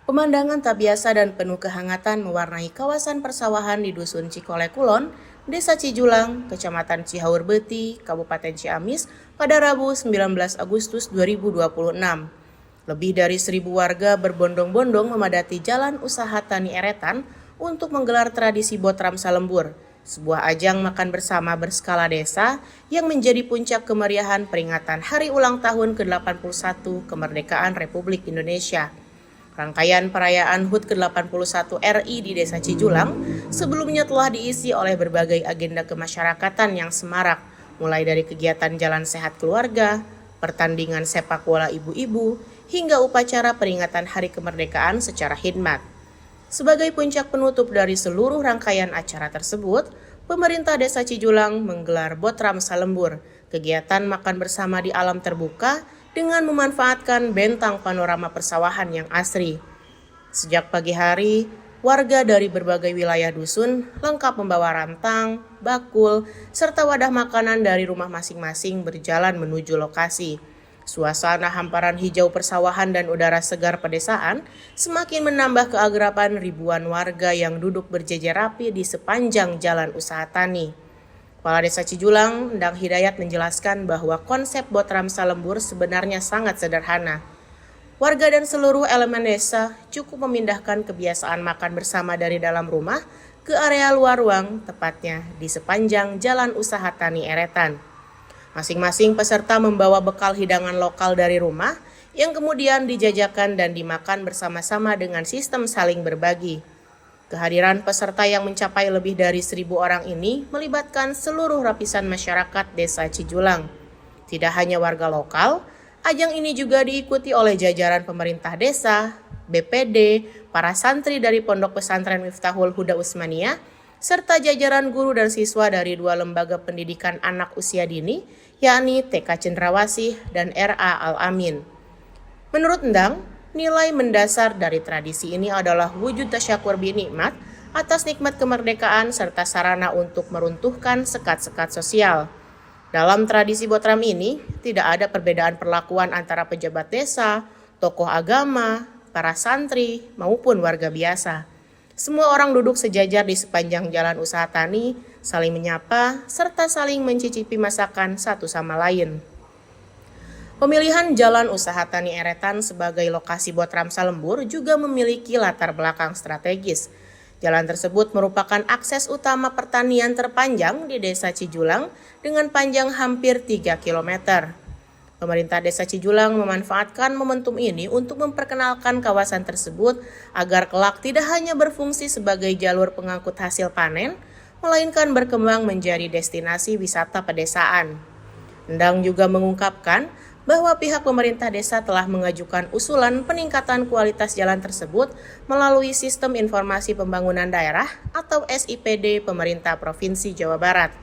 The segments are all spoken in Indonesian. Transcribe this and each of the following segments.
Pemandangan tak biasa dan penuh kehangatan mewarnai kawasan persawahan di Dusun Cikole Kulon, Desa Cijulang, Kecamatan Cihaur Beuti, Kabupaten Ciamis pada Rabu 19 Agustus 2026. Lebih dari 1.000 warga berbondong-bondong memadati Jalan Usaha Tani Eretan untuk menggelar tradisi Botram Salembur, sebuah ajang makan bersama berskala desa yang menjadi puncak kemeriahan peringatan Hari Ulang Tahun ke-81 Kemerdekaan Republik Indonesia. Rangkaian perayaan HUT ke-81 RI di Desa Cijulang sebelumnya telah diisi oleh berbagai agenda kemasyarakatan yang semarak, mulai dari kegiatan jalan sehat keluarga, pertandingan sepak bola ibu-ibu, hingga upacara peringatan Hari Kemerdekaan secara khidmat. Sebagai puncak penutup dari seluruh rangkaian acara tersebut, pemerintah Desa Cijulang menggelar Botram Salembur, kegiatan makan bersama di alam terbuka dengan memanfaatkan bentang panorama persawahan yang asri. Sejak pagi hari, warga dari berbagai wilayah dusun lengkap membawa rantang, bakul, serta wadah makanan dari rumah masing-masing berjalan menuju lokasi. Suasana hamparan hijau persawahan dan udara segar pedesaan semakin menambah keagrapan ribuan warga yang duduk berjejer rapi di sepanjang jalan usaha tani. Kepala Desa Cijulang, Endang Hidayat menjelaskan bahwa konsep Botram Salembur sebenarnya sangat sederhana. Warga dan seluruh elemen desa cukup memindahkan kebiasaan makan bersama dari dalam rumah ke area luar ruang, tepatnya di sepanjang Jalan Usaha Tani Eretan. Masing-masing peserta membawa bekal hidangan lokal dari rumah yang kemudian dijajakan dan dimakan bersama-sama dengan sistem saling berbagi. Kehadiran peserta yang mencapai lebih dari 1.000 orang ini melibatkan seluruh lapisan masyarakat Desa Cijulang. Tidak hanya warga lokal, ajang ini juga diikuti oleh jajaran pemerintah desa, BPD, para santri dari Pondok Pesantren Miftahul Huda Usmaniyah, serta jajaran guru dan siswa dari 2 lembaga pendidikan anak usia dini, yakni TK Cendrawasih dan RA Al-Amin. Menurut Endang, nilai mendasar dari tradisi ini adalah wujud tasyakur binikmat atas nikmat kemerdekaan serta sarana untuk meruntuhkan sekat-sekat sosial. Dalam tradisi Botram ini, tidak ada perbedaan perlakuan antara pejabat desa, tokoh agama, para santri, maupun warga biasa. Semua orang duduk sejajar di sepanjang jalan usaha tani, saling menyapa, serta saling mencicipi masakan satu sama lain. Pemilihan Jalan Usaha Tani Eretan sebagai lokasi Botram Salembur juga memiliki latar belakang strategis. Jalan tersebut merupakan akses utama pertanian terpanjang di Desa Cijulang dengan panjang hampir 3 km. Pemerintah Desa Cijulang memanfaatkan momentum ini untuk memperkenalkan kawasan tersebut agar kelak tidak hanya berfungsi sebagai jalur pengangkut hasil panen, melainkan berkembang menjadi destinasi wisata pedesaan. Endang juga mengungkapkan bahwa pihak pemerintah desa telah mengajukan usulan peningkatan kualitas jalan tersebut melalui Sistem Informasi Pembangunan Daerah atau SIPD Pemerintah Provinsi Jawa Barat.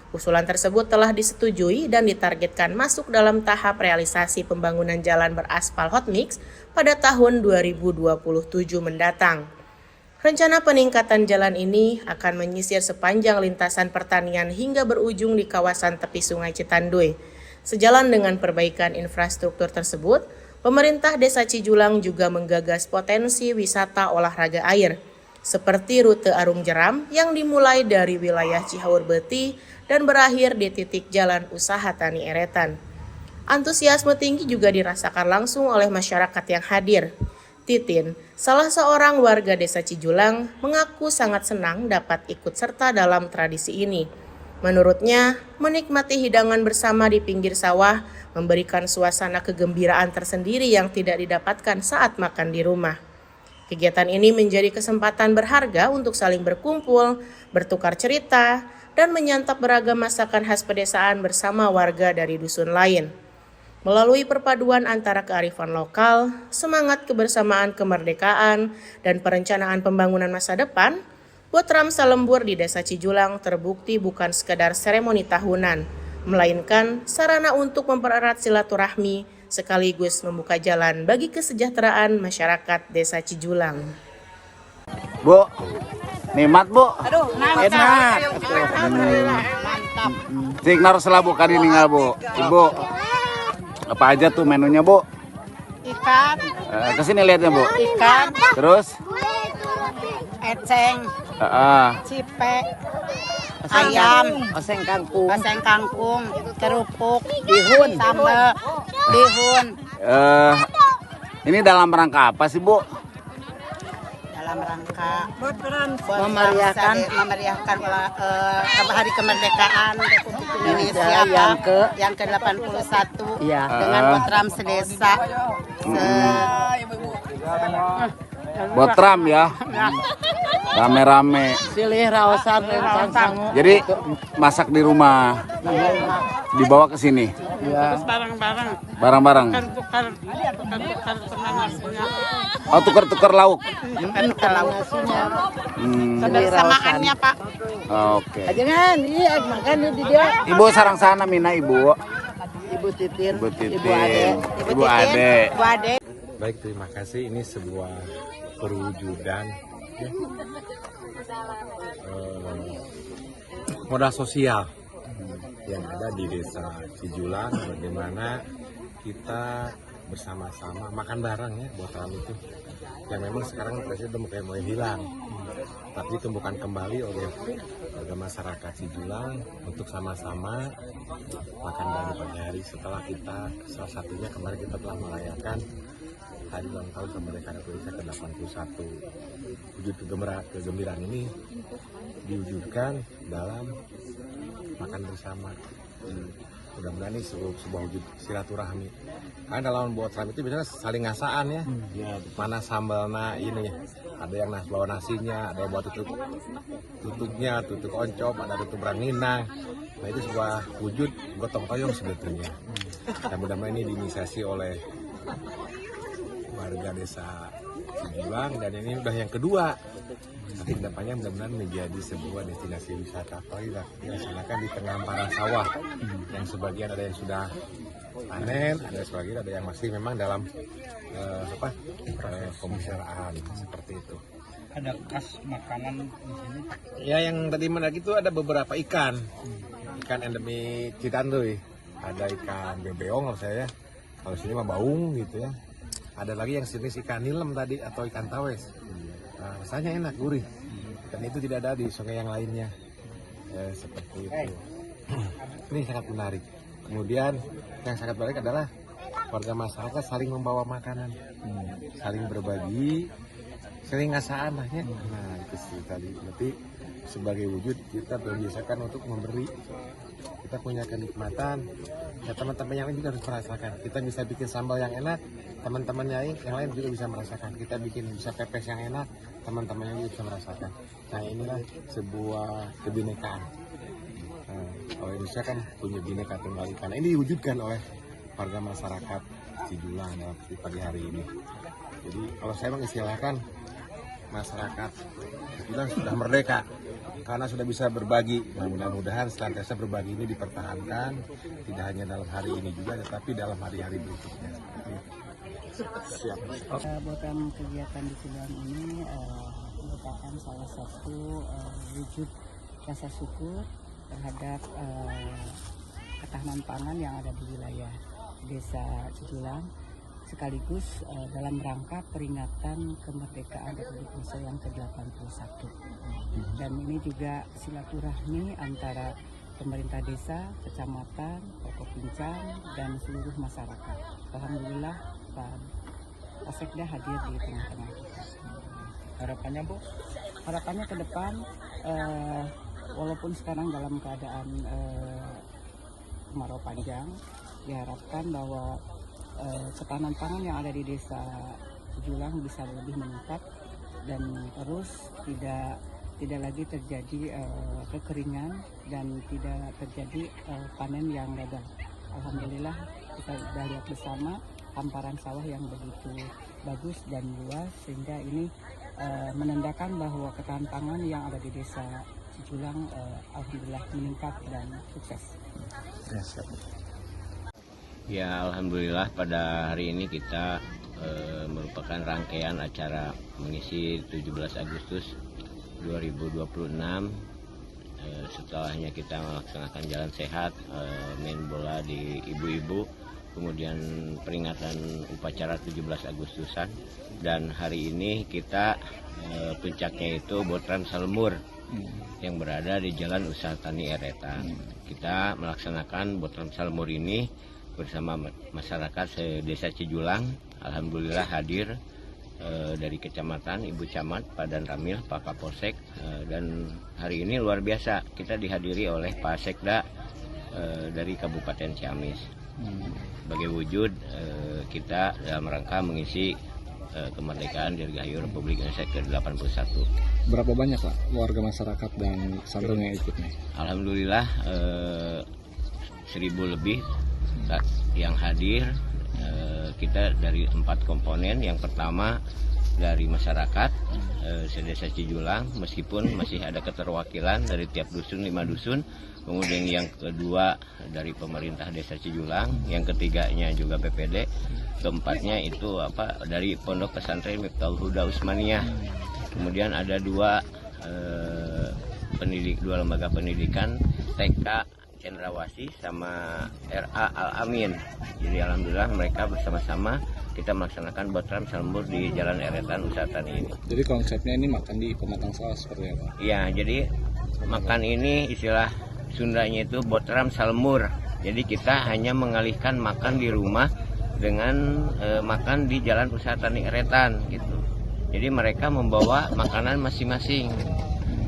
Usulan tersebut telah disetujui dan ditargetkan masuk dalam tahap realisasi pembangunan jalan beraspal hot mix pada tahun 2027 mendatang. Rencana peningkatan jalan ini akan menyisir sepanjang lintasan pertanian hingga berujung di kawasan tepi Sungai Citanduy. Sejalan dengan perbaikan infrastruktur tersebut, pemerintah Desa Cijulang juga menggagas potensi wisata olahraga air, seperti rute Arung Jeram yang dimulai dari wilayah Cihaur Beuti dan berakhir di titik Jalan Usaha Tani Eretan. Antusiasme tinggi juga dirasakan langsung oleh masyarakat yang hadir. Titin, salah seorang warga Desa Cijulang, mengaku sangat senang dapat ikut serta dalam tradisi ini. Menurutnya, menikmati hidangan bersama di pinggir sawah memberikan suasana kegembiraan tersendiri yang tidak didapatkan saat makan di rumah. Kegiatan ini menjadi kesempatan berharga untuk saling berkumpul, bertukar cerita, dan menyantap beragam masakan khas pedesaan bersama warga dari dusun lain. Melalui perpaduan antara kearifan lokal, semangat kebersamaan kemerdekaan, dan perencanaan pembangunan masa depan, Botram Salembur di Desa Cijulang terbukti bukan sekedar seremoni tahunan, melainkan sarana untuk mempererat silaturahmi sekaligus membuka jalan bagi kesejahteraan masyarakat Desa Cijulang. Bu, nikmat bu? Aduh, Enak. mantap. Cik naruh selabu kali ini nggak bu? Ibu, apa aja tuh menunya bu? Ikan, Kesini lihatnya Bu. ikan, Terus, eceng, cipe, ayam, oseng kangkung, kerupuk, bihun, sambal, bihun. Ini dalam rangka apa sih Bu? Dalam rangka memeriahkan hari kemerdekaan Republik Indonesia yang ke-81 dengan Botram sedesa. Botram ya. Rame-rame. Silih raosan sangu. Jadi masak di rumah. Dibawa ke sini. Terus barang-barang Barang-barang. tukar nasinya. Oh, tukar-tukar lauk. Tukar nasinya. Kebersamaannya Pak. Oke. Jangan, iya makan di dia. Ibu sarang sana Mina Ibu. Ibu Titin, Ibu Titin. Ibu Ade. Ibu Ade. Baik, terima kasih. Ini sebuah perwujudan ya, modal sosial yang ada di Desa Cijulang, bagaimana kita bersama-sama makan bareng ya Botram itu yang memang sekarang presiden mulai hilang, tapi tumbuhkan kembali oleh warga masyarakat Cijulang untuk sama-sama makan bareng pagi hari setelah kita salah satunya kemarin kita telah merayakan hari ulang tahun kemerdekaan Indonesia ke-81. Wujud kegembiraan ini diwujudkan dalam makan bersama. Mudah-mudahan ini sebuah wujud silaturahmi. Karena dalam Botram itu biasanya saling ngasaan ya. Mana sambalnya ini, ada yang bawa nasinya, ada yang bawa tutupnya, tutuk oncom, ada tutuk beranginang. Nah itu sebuah wujud gotong royong sebetulnya. Dan mudah-mudahan ini diinisiasi oleh warga desa Cijulang dan ini udah yang kedua. Nanti kedepannya mudah-mudahan menjadi sebuah destinasi wisata apalagi dilaksanakan di tengah hamparan sawah yang sebagian ada yang sudah panen, ada sebagian ada yang masih memang dalam pemusyawaratan seperti itu. Ada khas makanan di sini? Ya yang tadi menarik itu ada beberapa ikan endemik Citanduy. Ada ikan bebeong kalau saya, kalau sini mah baung gitu ya. Ada lagi yang jenis ikan nilem tadi atau ikan tawes. Nah, rasanya enak, gurih. Dan itu tidak ada di sungai yang lainnya. Seperti itu. Ini sangat menarik. Kemudian yang sangat menarik adalah warga masyarakat saling membawa makanan, saling berbagi, saling ngasaan lah ya. Nah itu sih tadi. Berarti sebagai wujud kita membiasakan untuk memberi. Kita punya kenikmatan. Ya teman-teman yang lain juga harus merasakan. Kita bisa bikin sambal yang enak, teman-teman yang lain juga bisa merasakan. Kita bikin bisa pepes yang enak, teman-teman yang juga bisa merasakan. Nah inilah sebuah kebinekaan. Kalau Indonesia kan punya bineka tunggal ika. Nah, ini diwujudkan oleh warga masyarakat Cijulang dalam pagi hari ini. Jadi kalau saya mengistilahkan masyarakat Cijulang sudah merdeka karena sudah bisa berbagi. Nah, mudah-mudahan senantiasa berbagi ini dipertahankan tidak hanya dalam hari ini juga, tetapi dalam hari-hari berikutnya. Siap. Botram kegiatan di Cijulang ini merupakan salah satu wujud rasa syukur terhadap ketahanan pangan yang ada di wilayah Desa Cijulang, sekaligus dalam rangka peringatan kemerdekaan Republik Indonesia yang ke-81. Dan ini juga silaturahmi antara pemerintah desa, kecamatan, Pokok Pincang, dan seluruh masyarakat. Alhamdulillah Pak Sekda hadir di tengah-tengah kita. Harapannya Bu? Harapannya ke depan, walaupun sekarang dalam keadaan kemarau panjang, diharapkan bahwa ketahanan pangan yang ada di Desa Cijulang bisa lebih meningkat dan terus tidak lagi terjadi kekeringan dan tidak terjadi panen yang gagal. Alhamdulillah kita sudah lihat bersama hamparan sawah yang begitu bagus dan luas, sehingga ini menandakan bahwa ketahanan pangan yang ada di Desa Cijulang alhamdulillah meningkat dan sukses. Ya, siap. Ya, alhamdulillah pada hari ini kita merupakan rangkaian acara mengisi 17 Agustus 2026. Setelahnya kita melaksanakan jalan sehat, main bola di ibu-ibu kemudian peringatan upacara 17 Agustusan, dan hari ini kita puncaknya itu Botram Salemur yang berada di Jalan Usaha Tani Eretan. Kita melaksanakan Botram Salemur ini bersama masyarakat Desa Cijulang. Alhamdulillah hadir dari kecamatan, Ibu Camat, Pak Dan Ramil, Pak Kapolsek, dan hari ini luar biasa kita dihadiri oleh Pak Sekda dari Kabupaten Ciamis. Sebagai wujud kita dalam rangka mengisi kemerdekaan Dirgahayu Republik Indonesia ke-81. Berapa banyak Pak warga masyarakat dan santri yang ikut nih? Alhamdulillah 1.000 lebih yang hadir. Kita dari 4 komponen. Yang pertama dari masyarakat sedesa Cijulang, meskipun masih ada keterwakilan dari tiap dusun 5 dusun. Kemudian yang kedua dari pemerintah desa Cijulang, yang ketiganya juga BPD, keempatnya itu dari Pondok Pesantren Miftahul Huda Usmaniyah. Kemudian ada dua lembaga pendidikan, TK Cendrawasih sama RA Al-Amin. Jadi alhamdulillah mereka bersama-sama kita melaksanakan Botram Salemur di Jalan Eretan Usaha Tani ini. Jadi konsepnya ini makan di pematang sawah seperti apa? Iya, jadi makan ini istilah Sundanya itu Botram Salemur. Jadi kita hanya mengalihkan makan di rumah dengan makan di Jalan Usaha Tani Eretan gitu. Jadi mereka membawa makanan masing-masing,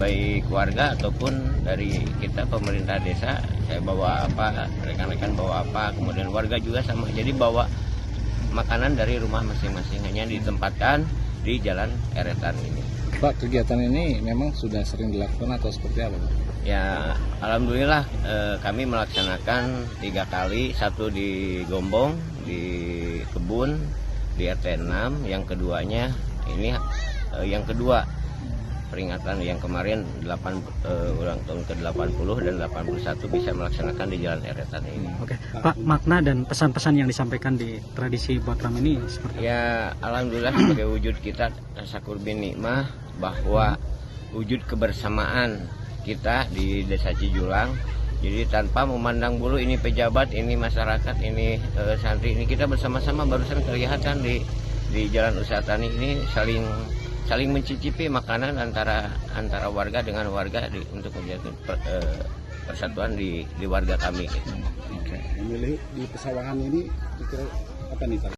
baik warga ataupun dari kita pemerintah desa. Saya bawa apa, rekan-rekan bawa apa, kemudian warga juga sama. Jadi bawa makanan dari rumah masing-masing, hanya ditempatkan di Jalan Eretan ini. Pak, kegiatan ini memang sudah sering dilakukan atau seperti apa Pak? Ya, alhamdulillah kami melaksanakan 3 kali, satu di Gombong, di Kebun, di RT 6, yang keduanya ini yang kedua peringatan yang kemarin ulang tahun ke-80 dan 81 bisa melaksanakan di Jalan Eretan ini. Oke, Pak, makna dan pesan-pesan yang disampaikan di tradisi Botram ini seperti apa? Ya, alhamdulillah sebagai wujud kita tasakur bin nikmah, bahwa wujud kebersamaan kita di Desa Cijulang. Jadi tanpa memandang bulu ini pejabat, ini masyarakat, ini santri, ini kita bersama-sama barusan kelihatan di Jalan Usaha Tani ini saling mencicipi makanan antara warga dengan warga untuk menjaga persatuan di warga kami. Oke, memilih di pesawahan ini kira apa nih Pak?